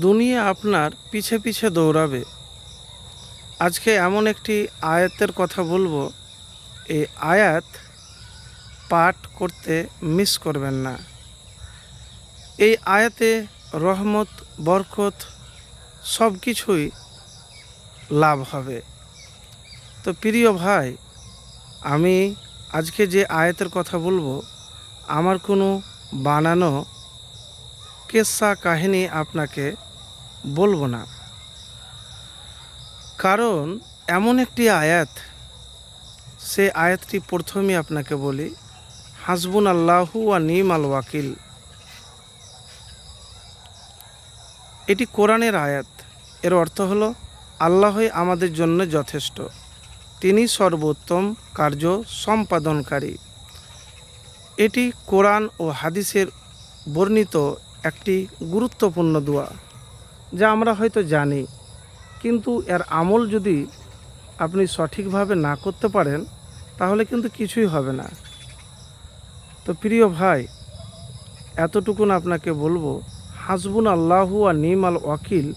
দুনিয়া আপনার পিছে পিছে দৌড়াবে। আজকে এমন একটি আয়াতের কথা বলবো, এই আয়াত পাঠ করতে মিস করবেন না। এই আয়াতে রহমত, বরকত সব কিছুই লাভ হবে। তো প্রিয় ভাই, আমি আজকে যে আয়াতের কথা বলবো, আমার কোনো বানানো কেসা কাহিনী আপনাকে বলবো না, কারণ এমন একটি আয়াত, সে আয়াতটি প্রথমে আপনাকে বলি, হাসবুন আল্লাহু ওয়া নিমাল ওয়াকিল। এটি কোরআনের আয়াত। এর অর্থ হলো, আল্লাহই আমাদের জন্য যথেষ্ট, তিনি সর্বোত্তম কার্য সম্পাদনকারী। এটি কোরআন ও হাদিসের বর্ণিত একটি গুরুত্বপূর্ণ দোয়া, যা আমরা হয়তো জানি, কিন্তু এর আমল যদি আপনি সঠিকভাবে না করতে পারেন, তাহলে কিন্তু কিছুই হবে না। তো প্রিয় ভাই, এতটুকুন আপনাকে বলবো, হাসবুন আল্লাহু ওয়া নিমাল ওয়াকিল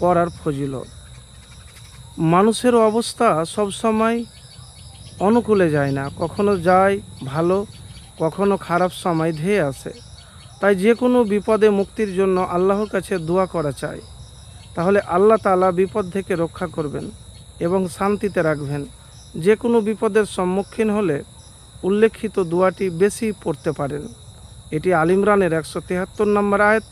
পড়ার ফজিলত। মানুষের অবস্থা সবসময় অনুকূলে যায় না, কখনো যায় ভালো, কখনো খারাপ সময় ধেয়ে আসে। তাই যে কোনো বিপদে মুক্তির জন্য আল্লাহর কাছে দোয়া করা চাই। তাহলে আল্লাহ তাআলা বিপদ থেকে রক্ষা করবেন এবং শান্তিতে রাখবেন। যে কোনো বিপদের সম্মুখীন হলে উল্লেখিত দোয়াটি বেশি পড়তে পারেন। এটি আল ইমরানের 173 নম্বর আয়াত,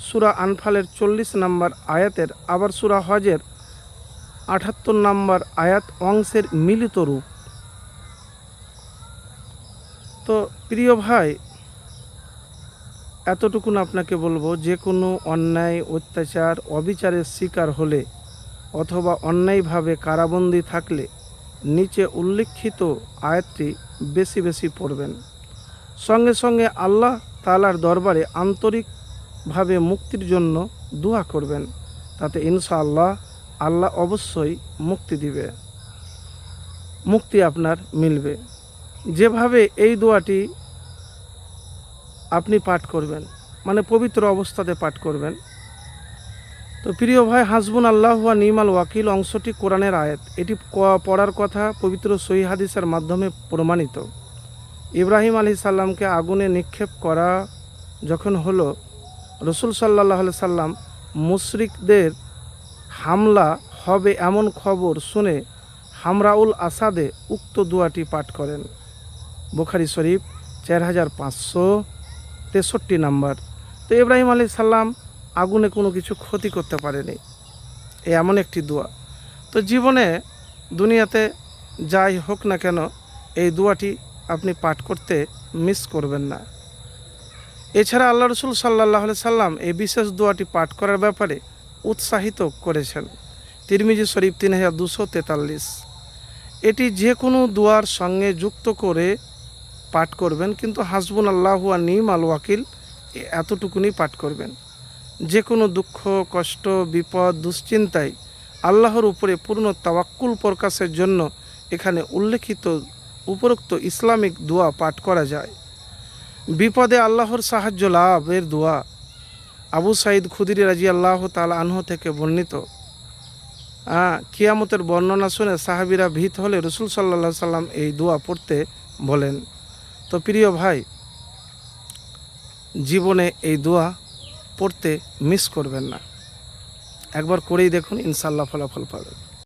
সূরা আনফালের 40 নম্বর আয়াতের, আবার সূরা হজের 78 নম্বর আয়াত অংশের মিলিত রূপ। তো প্রিয় ভাই, এতটুকুন আপনাকে বলবো, যে কোনো অন্যায়, অত্যাচার, অবিচারের শিকার হলে অথবা অন্যায়ভাবে কারাবন্দী থাকলে নিচে উল্লেখিত আয়াতটি বেশি বেশি পড়বেন। সঙ্গে সঙ্গে আল্লাহ তাআলার দরবারে আন্তরিকভাবে মুক্তির জন্য দোয়া করবেন। তাতে ইনশাআল্লাহ আল্লাহ অবশ্যই মুক্তি দিবে, মুক্তি আপনার মিলবে। যেভাবে এই দোয়াটি আপনি পাঠ করবেন, মানে পবিত্র অবস্থাতে পাঠ করবেন। তো প্রিয় ভাই, হাসবুন আল্লাহু ওয়া নিমাল ওয়াকিল অংশটি কোরআনের আয়াত। এটি পড়ার কথা পবিত্র সহিহ হাদিসের মাধ্যমে প্রমাণিত। ইব্রাহিম আলাইহিস সালামকে আগুনে নিক্ষেপ করা যখন হলো, রাসূল সাল্লাল্লাহু আলাইহি সাল্লাম মুশরিকদের হামলা হবে এমন খবর শুনে হামরাউল আসাদে উক্ত দোয়াটি পাঠ করেন। বুখারী শরীফ 4563 নম্বর। তো ইব্রাহিম আলাইহিস সালাম আগুনে কোনো কিছু ক্ষতি করতে পারেনি, এমন একটি দোয়া। তো জীবনে দুনিয়াতে যাই হোক না কেন, এই দোয়াটি আপনি পাঠ করতে মিস করবেন না। এছাড়া আল্লাহ রসুল সাল্লাল্লাহু আলাইহি সাল্লাম এই বিশেষ দোয়াটি পাঠ করার ব্যাপারে উৎসাহিত করেছেন। তিরমিজি শরীফ 3243। এটি যে কোনো দোয়ার সঙ্গে যুক্ত করে পাঠ করবেন, কিন্তু হাসবুন আল্লাহু ওয়া নিমাল ওয়াকিল এতটুকুনি পাঠ করবেন। যে কোনো দুঃখ, কষ্ট, বিপদ, দুশ্চিন্তায় আল্লাহর উপরে পূর্ণ তাওয়াক্কুল প্রকাশের জন্য এখানে উল্লেখিত উপরোক্ত ইসলামিক দোয়া পাঠ করা যায়। বিপদে আল্লাহর সাহায্য লাভের দোয়া। আবু সাঈদ খুদরি রাদিয়াল্লাহু তাআলা আনহু থেকে বর্ণিত, কিয়ামতের বর্ণনা শুনে সাহাবীরা ভীত হলে রাসূল সাল্লাল্লাহু আলাইহি সাল্লাম এই দোয়া পড়তে বলেন। তো প্রিয় ভাই, জীবনে এই দোয়া পড়তে মিস করবেন না। একবার করেই দেখুন, ইনশাআল্লাহ ফলাফল পাবেন।